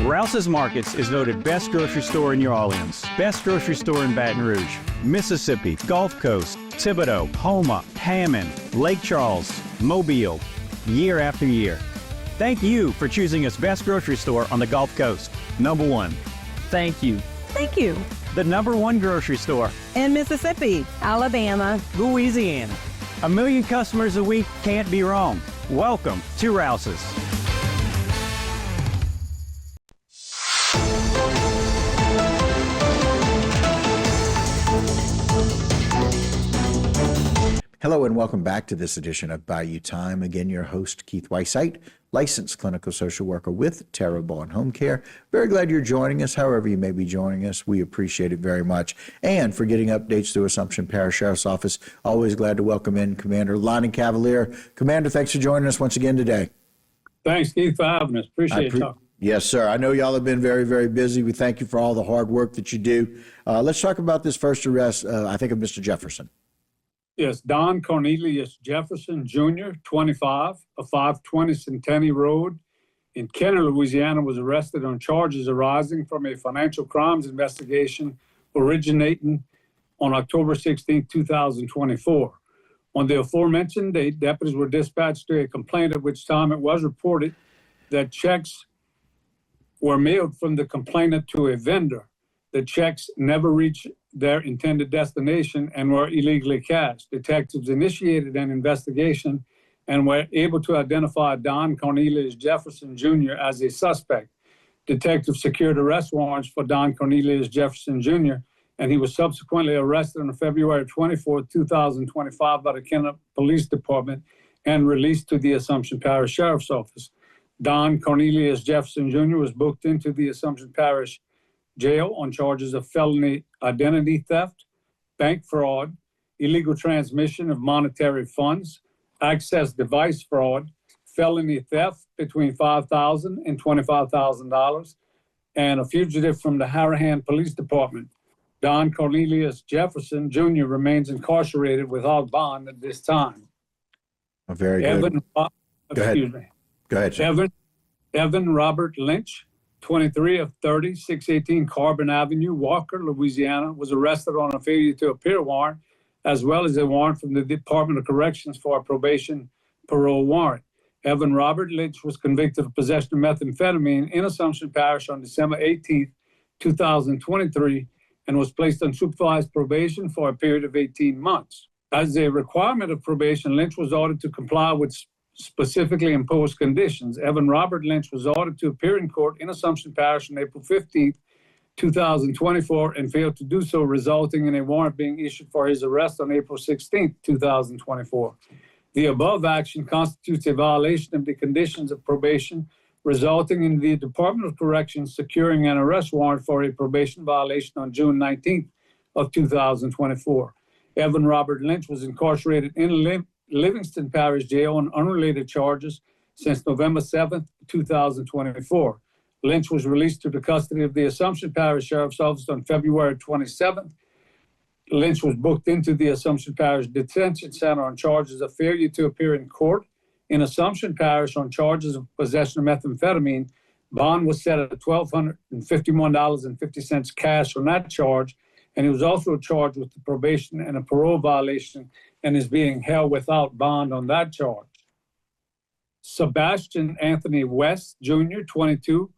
Rouse's Markets is voted best grocery store in New Orleans, best grocery store in Baton Rouge, Mississippi, Gulf Coast, Thibodeau, Houma, Hammond, Lake Charles, Mobile, year after year. Thank you for choosing us best grocery store on the Gulf Coast. Number one. Thank you. Thank you. The number one grocery store In Mississippi, Alabama, Louisiana. 1 million customers a week can't be wrong. Welcome to Rouse's. Hello and welcome back to this edition of Bayou Time. Again, your host, Keith Weissite, licensed clinical social worker with Terra Bond Home Care. Very glad you're joining us, however you may be joining us. We appreciate it very much. And for getting updates through Assumption Parish Sheriff's Office, always glad to welcome in Commander Lonnie Cavalier. Commander, thanks for joining us once again today. Thanks, Keith, for having us. Appreciate it. Yes, sir. I know y'all have been very, very busy. We thank you for all the hard work that you do. Let's talk about this first arrest, I think, of Mr. Jefferson. Yes, Don Cornelius Jefferson, Jr., 25, of 520 Centennial Road in Kenner, Louisiana, was arrested on charges arising from a financial crimes investigation originating on October 16, 2024. On the aforementioned date, deputies were dispatched to a complaint, at which time it was reported that checks were mailed from the complainant to a vendor. The checks never reached their intended destination and were illegally cashed. Detectives initiated an investigation and were able to identify Don Cornelius Jefferson Jr. as a suspect. Detectives secured arrest warrants for Don Cornelius Jefferson Jr., and he was subsequently arrested on February 24, 2025 by the Kenner Police Department and released to the Assumption Parish Sheriff's Office. Don Cornelius Jefferson Jr. was booked into the Assumption Parish Jail on charges of felony identity theft, bank fraud, illegal transmission of monetary funds, access device fraud, felony theft between $5,000 and $25,000, and a fugitive from the Harahan Police Department. Don Cornelius Jefferson Jr. remains incarcerated without bond at this time. Very good. Go ahead, sir. Evan Robert Lynch, 23 of 30, 618 Carbon Avenue, Walker, Louisiana, was arrested on a failure to appear warrant, as well as a warrant from the Department of Corrections for a probation parole warrant. Evan Robert Lynch was convicted of possession of methamphetamine in Assumption Parish on December 18, 2023, and was placed on supervised probation for a period of 18 months. As a requirement of probation, Lynch was ordered to comply with specifically imposed conditions. Evan Robert Lynch was ordered to appear in court in Assumption Parish on April 15, 2024, and failed to do so, resulting in a warrant being issued for his arrest on April 16, 2024. The above action constitutes a violation of the conditions of probation, resulting in the Department of Corrections securing an arrest warrant for a probation violation on June 19th of 2024. Evan Robert Lynch was incarcerated in Livingston Parish Jail on unrelated charges since November 7th, 2024. Lynch was released to the custody of the Assumption Parish Sheriff's Office on February 27th. Lynch was booked into the Assumption Parish Detention Center on charges of failure to appear in court in Assumption Parish on charges of possession of methamphetamine. Bond was set at $1,251.50 cash on that charge, and he was also charged with the probation and a parole violation and is being held without bond on that charge. Sebastian Anthony West, Jr., 22,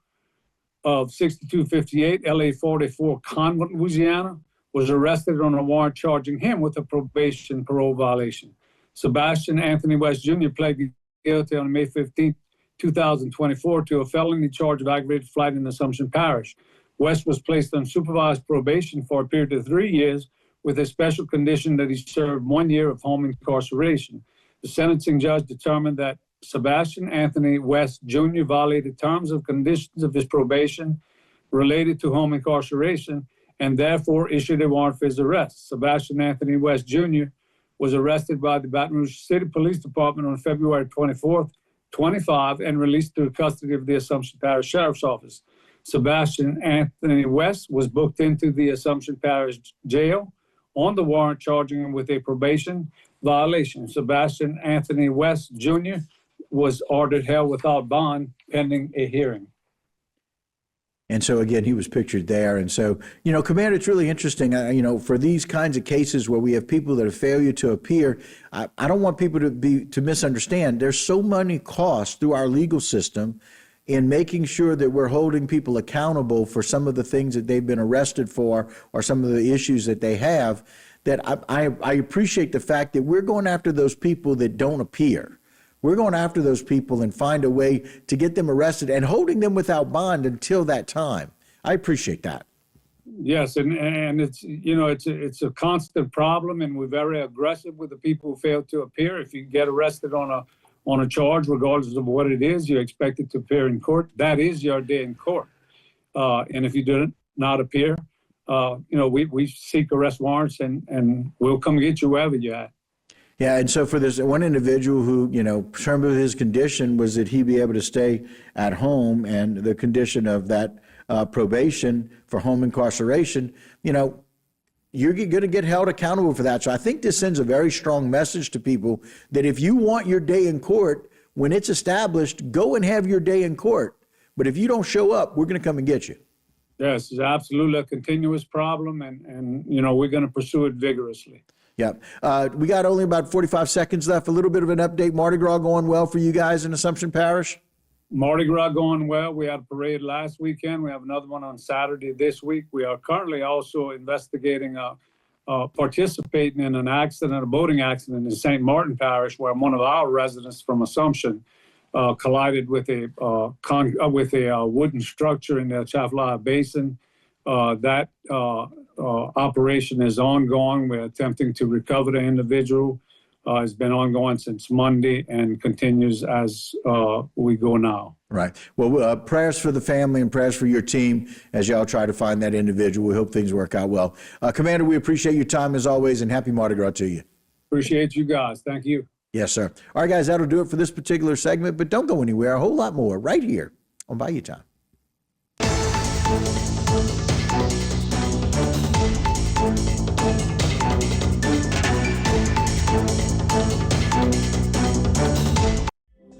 of 6258 LA 44 Convent, Louisiana, was arrested on a warrant charging him with a probation parole violation. Sebastian Anthony West, Jr. pled guilty on May 15, 2024 to a felony charge of aggravated flight in Assumption Parish. West was placed on supervised probation for a period of 3 years with a special condition that he served 1 year of home incarceration. The sentencing judge determined that Sebastian Anthony West Jr. violated terms and conditions of his probation related to home incarceration and therefore issued a warrant for his arrest. Sebastian Anthony West Jr. was arrested by the Baton Rouge City Police Department on February 24th, 25, and released to the custody of the Assumption Parish Sheriff's Office. Sebastian Anthony West was booked into the Assumption Parish Jail on the warrant charging him with a probation violation. Sebastian Anthony West Jr. was ordered held without bond pending a hearing. And so, again, he was pictured there. And so, Commander, it's really interesting, for these kinds of cases where we have people that have failure to appear, I don't want people to misunderstand. There's so many costs through our legal system in making sure that we're holding people accountable for some of the things that they've been arrested for or some of the issues that they have, that I appreciate the fact that we're going after those people that don't appear. We're going after those people and find a way to get them arrested and holding them without bond until that time. I appreciate that. Yes, and it's a constant problem, and we're very aggressive with the people who fail to appear. If you get arrested on a charge, regardless of what it is, you're expected to appear in court. That is your day in court. And if you do not appear, we seek arrest warrants and we'll come get you wherever you're at. Yeah, and so for this one individual who, some of his condition was that he be able to stay at home, and the condition of that probation for home incarceration, you're going to get held accountable for that. So I think this sends a very strong message to people that if you want your day in court, when it's established, go and have your day in court. But if you don't show up, we're going to come and get you. Yes, it's absolutely a continuous problem, and we're going to pursue it vigorously. Yeah. We got only about 45 seconds left. A little bit of an update. Mardi Gras going well for you guys in Assumption Parish? Mardi Gras going well. We had a parade last weekend. We have another one on Saturday this week. We are currently also investigating, participating in a boating accident in St. Martin Parish, where one of our residents from Assumption collided with a wooden structure in the Atchafalaya Basin. That operation is ongoing. We're attempting to recover the individual. It's been ongoing since Monday and continues as we go now. Right. Well, prayers for the family and prayers for your team as y'all try to find that individual. We hope things work out well. Commander, we appreciate your time as always, and happy Mardi Gras to you. Appreciate you guys. Thank you. Yes, sir. All right, guys, that'll do it for this particular segment, but don't go anywhere. A whole lot more right here on Bayou Time.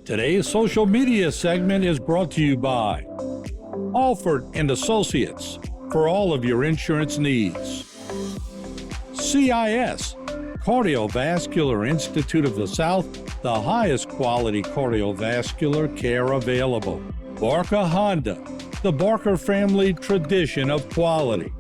Today's social media segment is brought to you by Alford and Associates for all of your insurance needs. CIS, Cardiovascular Institute of the South, the highest quality cardiovascular care available. Barker Honda, the Barker family tradition of quality.